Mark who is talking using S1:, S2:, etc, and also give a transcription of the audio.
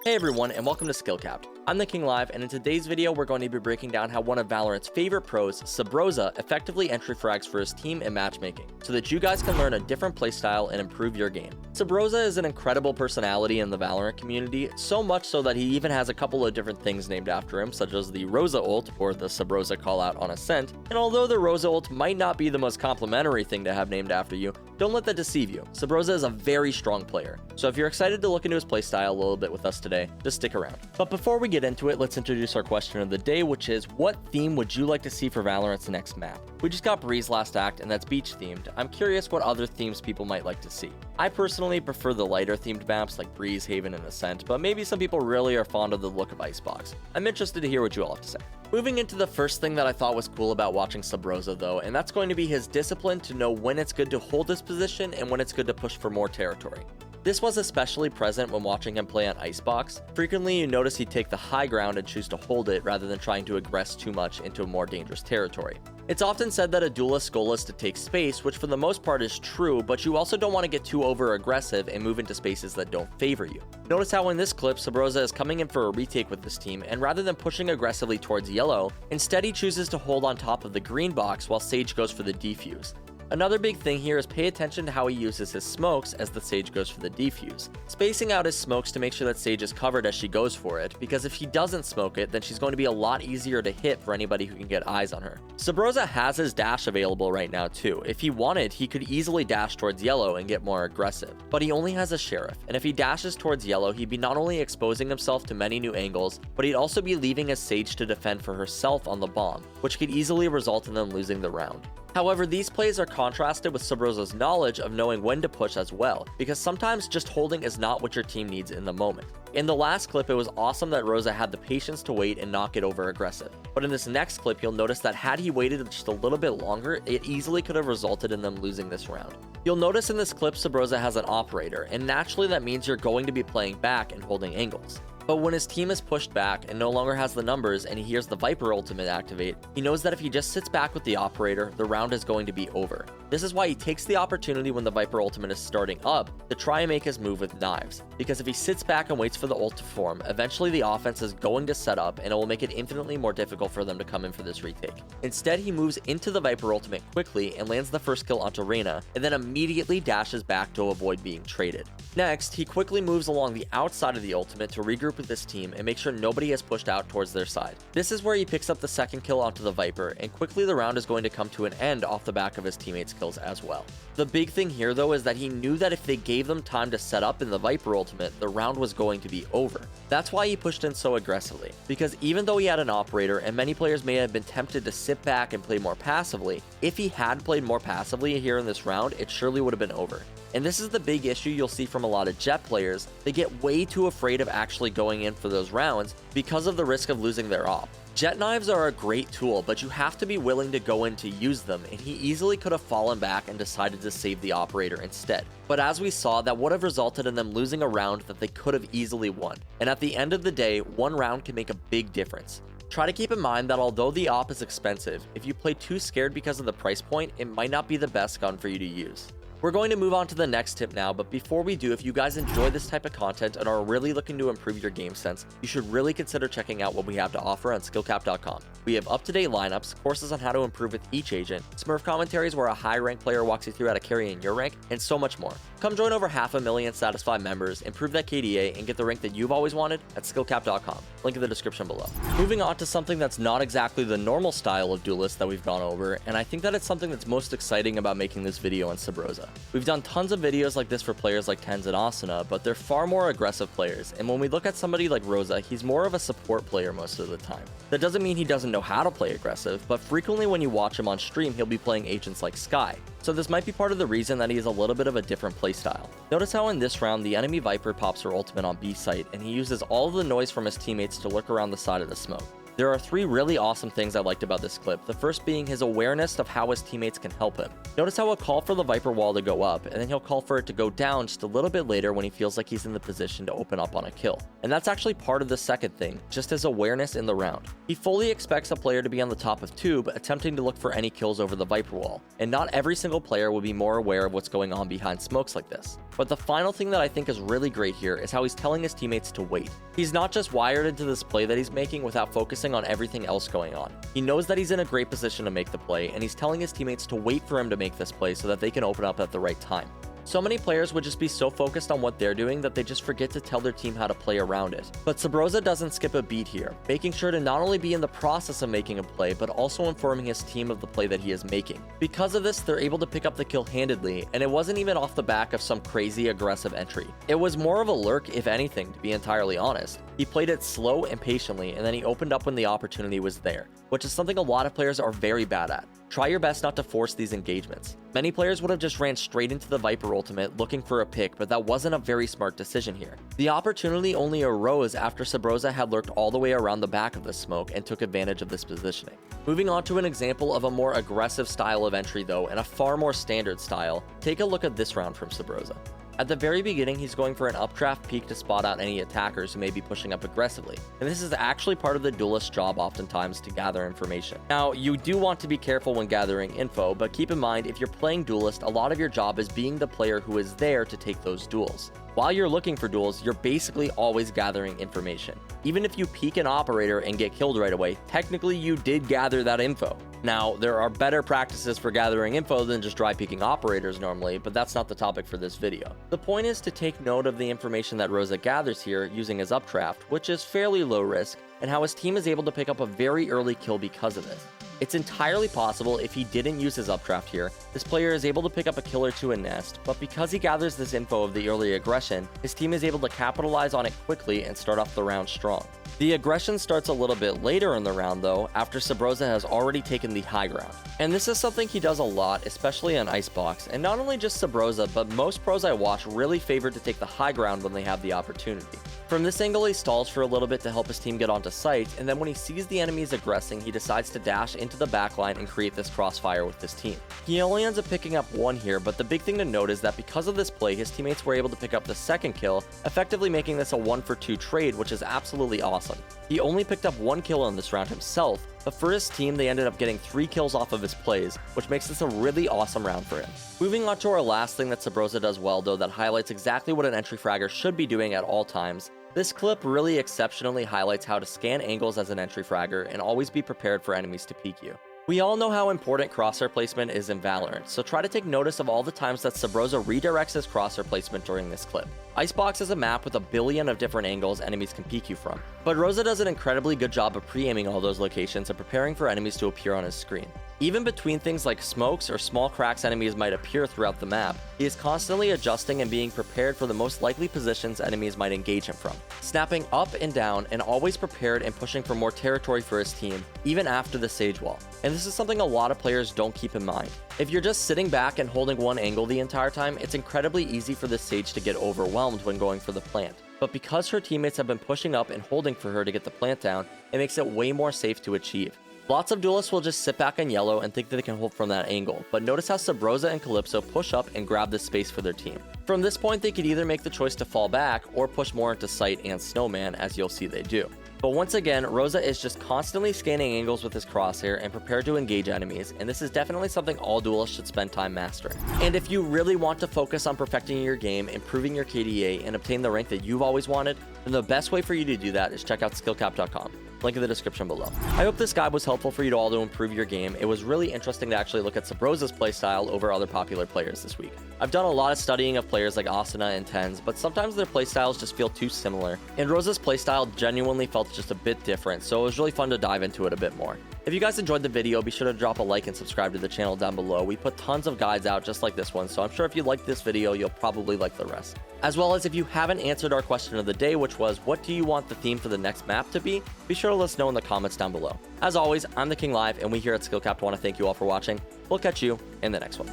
S1: Hey everyone, and welcome to SkillCapped. I'm TheKingLive, and in today's video, we're going to be breaking down how one of Valorant's favorite pros, Subroza, effectively entry frags for his team in matchmaking, so that you guys can learn a different playstyle and improve your game. Subroza is an incredible personality in the Valorant community, so much so that he even has a couple of different things named after him, such as the Rosa ult, or the Subroza callout on Ascent, and although the Rosa ult might not be the most complimentary thing to have named after you, don't let that deceive you. Subroza is a very strong player, so if you're excited to look into his playstyle a little bit with us today, just stick around. But before we get into it, let's introduce our question of the day, which is, what theme would you like to see for Valorant's next map? We just got Breeze last act, and that's beach themed. I'm curious what other themes people might like to see. I personally prefer the lighter themed maps like Breeze, Haven, and Ascent, but maybe some people really are fond of the look of Icebox. I'm interested to hear what you all have to say. Moving into the first thing that I thought was cool about watching Subroza though, and that's going to be his discipline to know when it's good to hold his position and when it's good to push for more territory. This was especially present when watching him play on Icebox. Frequently, you notice he'd take the high ground and choose to hold it rather than trying to aggress too much into a more dangerous territory. It's often said that a Duelist's goal is to take space, which for the most part is true, but you also don't want to get too over-aggressive and move into spaces that don't favor you. Notice how in this clip, Subroza is coming in for a retake with this team, and rather than pushing aggressively towards yellow, instead he chooses to hold on top of the green box while Sage goes for the defuse. Another big thing here is pay attention to how he uses his smokes as the Sage goes for the defuse. Spacing out his smokes to make sure that Sage is covered as she goes for it, because if he doesn't smoke it, then she's going to be a lot easier to hit for anybody who can get eyes on her. Subroza has his dash available right now too. If he wanted, he could easily dash towards yellow and get more aggressive, but he only has a Sheriff, and if he dashes towards yellow, he'd be not only exposing himself to many new angles, but he'd also be leaving his Sage to defend for herself on the bomb, which could easily result in them losing the round. However, these plays are contrasted with Subroza's knowledge of knowing when to push as well, because sometimes just holding is not what your team needs in the moment. In the last clip, it was awesome that Rosa had the patience to wait and not get over aggressive. But in this next clip, you'll notice that had he waited just a little bit longer, it easily could have resulted in them losing this round. You'll notice in this clip, Subroza has an operator, and naturally that means you're going to be playing back and holding angles. But when his team is pushed back and no longer has the numbers and he hears the Viper ultimate activate, he knows that if he just sits back with the operator, the round is going to be over. This is why he takes the opportunity when the Viper ultimate is starting up to try and make his move with knives. Because if he sits back and waits for the ult to form, eventually the offense is going to set up and it will make it infinitely more difficult for them to come in for this retake. Instead, he moves into the Viper ultimate quickly and lands the first kill onto Reyna, and then immediately dashes back to avoid being traded. Next, he quickly moves along the outside of the ultimate to regroup with this team and make sure nobody has pushed out towards their side. This is where he picks up the second kill onto the Viper, and quickly the round is going to come to an end off the back of his teammates' kills as well. The big thing here though is that he knew that if they gave them time to set up in the Viper ultimate, the round was going to be over. That's why he pushed in so aggressively, because even though he had an operator and many players may have been tempted to sit back and play more passively, if he had played more passively here in this round, it surely would have been over. And this is the big issue you'll see from a lot of Jett players. They get way too afraid of actually going in for those rounds because of the risk of losing their op. Jett knives are a great tool, but you have to be willing to go in to use them, and he easily could have fallen back and decided to save the operator instead. But as we saw, that would have resulted in them losing a round that they could have easily won. And at the end of the day, one round can make a big difference. Try to keep in mind that although the op is expensive, if you play too scared because of the price point, it might not be the best gun for you to use. We're going to move on to the next tip now, but before we do, if you guys enjoy this type of content and are really looking to improve your game sense, you should really consider checking out what we have to offer on SkillCapped.com. We have up-to-date lineups, courses on how to improve with each agent, Smurf commentaries where a high-rank player walks you through how to carry in your rank, and so much more. Come join over 500,000 satisfied members, improve that KDA, and get the rank that you've always wanted at SkillCapped.com. Link in the description below. Moving on to something that's not exactly the normal style of Duelist that we've gone over, and I think that it's something that's most exciting about making this video on Subroza. We've done tons of videos like this for players like Tens and Asuna, but they're far more aggressive players, and when we look at somebody like Rosa, he's more of a support player most of the time. That doesn't mean he doesn't know how to play aggressive, but frequently when you watch him on stream, he'll be playing agents like Skye. So this might be part of the reason that he has a little bit of a different playstyle. Notice how in this round, the enemy Viper pops her ultimate on B site, and he uses all of the noise from his teammates to lurk around the side of the smoke. There are 3 really awesome things I liked about this clip, the first being his awareness of how his teammates can help him. Notice how he'll call for the Viper wall to go up, and then he'll call for it to go down just a little bit later when he feels like he's in the position to open up on a kill. And that's actually part of the second thing, just his awareness in the round. He fully expects a player to be on the top of tube, attempting to look for any kills over the Viper wall, and not every single player will be more aware of what's going on behind smokes like this. But the final thing that I think is really great here is how he's telling his teammates to wait. He's not just wired into this play that he's making without focusing on everything else going on. He knows that he's in a great position to make the play, and he's telling his teammates to wait for him to make this play so that they can open up at the right time. So many players would just be so focused on what they're doing that they just forget to tell their team how to play around it. But Subroza doesn't skip a beat here, making sure to not only be in the process of making a play, but also informing his team of the play that he is making. Because of this, they're able to pick up the kill handedly, and it wasn't even off the back of some crazy aggressive entry. It was more of a lurk, if anything, to be entirely honest. He played it slow and patiently, and then he opened up when the opportunity was there, which is something a lot of players are very bad at. Try your best not to force these engagements. Many players would have just ran straight into the Viper ultimate looking for a pick, but that wasn't a very smart decision here. The opportunity only arose after Subroza had lurked all the way around the back of the smoke and took advantage of this positioning. Moving on to an example of a more aggressive style of entry though, and a far more standard style, take a look at this round from Subroza. At the very beginning, he's going for an updraft peek to spot out any attackers who may be pushing up aggressively, and this is actually part of the Duelist job oftentimes to gather information. Now, you do want to be careful when gathering info, but keep in mind if you're playing Duelist, a lot of your job is being the player who is there to take those duels. While you're looking for duels, you're basically always gathering information. Even if you peek an operator and get killed right away, technically you did gather that info. Now, there are better practices for gathering info than just dry peeking operators normally, but that's not the topic for this video. The point is to take note of the information that Rosa gathers here using his updraft, which is fairly low risk, and how his team is able to pick up a very early kill because of this. It's entirely possible if he didn't use his updraft here, this player is able to pick up a kill or two in Nest, but because he gathers this info of the early aggression, his team is able to capitalize on it quickly and start off the round strong. The aggression starts a little bit later in the round though, after Subroza has already taken the high ground. And this is something he does a lot, especially on Icebox, and not only just Subroza, but most pros I watch really favor to take the high ground when they have the opportunity. From this angle, he stalls for a little bit to help his team get onto site, and then when he sees the enemies aggressing, he decides to dash into the backline and create this crossfire with his team. He only ends up picking up 1 here, but the big thing to note is that because of this play, his teammates were able to pick up the second kill, effectively making this a 1-for-2 trade, which is absolutely awesome. He only picked up 1 kill in this round himself, but for his team, they ended up getting 3 kills off of his plays, which makes this a really awesome round for him. Moving on to our last thing that Subroza does well though that highlights exactly what an entry fragger should be doing at all times. This clip really exceptionally highlights how to scan angles as an entry fragger and always be prepared for enemies to peek you. We all know how important crosshair placement is in Valorant, so try to take notice of all the times that Subroza redirects his crosshair placement during this clip. Icebox is a map with a billion of different angles enemies can peek you from, but Rosa does an incredibly good job of pre-aiming all those locations and preparing for enemies to appear on his screen. Even between things like smokes or small cracks enemies might appear throughout the map, he is constantly adjusting and being prepared for the most likely positions enemies might engage him from, snapping up and down and always prepared and pushing for more territory for his team, even after the Sage Wall. And this is something a lot of players don't keep in mind. If you're just sitting back and holding one angle the entire time, it's incredibly easy for the Sage to get overwhelmed when going for the plant. But because her teammates have been pushing up and holding for her to get the plant down, it makes it way more safe to achieve. Lots of duelists will just sit back on yellow and think that they can hold from that angle, but notice how Subroza and Calypso push up and grab this space for their team. From this point, they could either make the choice to fall back or push more into Sight and Snowman, as you'll see they do. But once again, Rosa is just constantly scanning angles with his crosshair and prepared to engage enemies, and this is definitely something all duelists should spend time mastering. And if you really want to focus on perfecting your game, improving your KDA, and obtain the rank that you've always wanted, then the best way for you to do that is check out SkillCapped.com. Link in the description below. I hope this guide was helpful for you to all to improve your game. It was really interesting to actually look at Subroza's playstyle over other popular players this week. I've done a lot of studying of players like Asuna and Tens, but sometimes their playstyles just feel too similar, and Rosa's playstyle genuinely felt just a bit different, so it was really fun to dive into it a bit more. If you guys enjoyed the video, be sure to drop a like and subscribe to the channel down below. We put tons of guides out just like this one, so I'm sure if you liked this video, you'll probably like the rest. As well as if you haven't answered our question of the day, which was, what do you want the theme for the next map to be sure to let us know in the comments down below. As always, I'm TheKingLive, and we here at SkillCapped want to thank you all for watching. We'll catch you in the next one.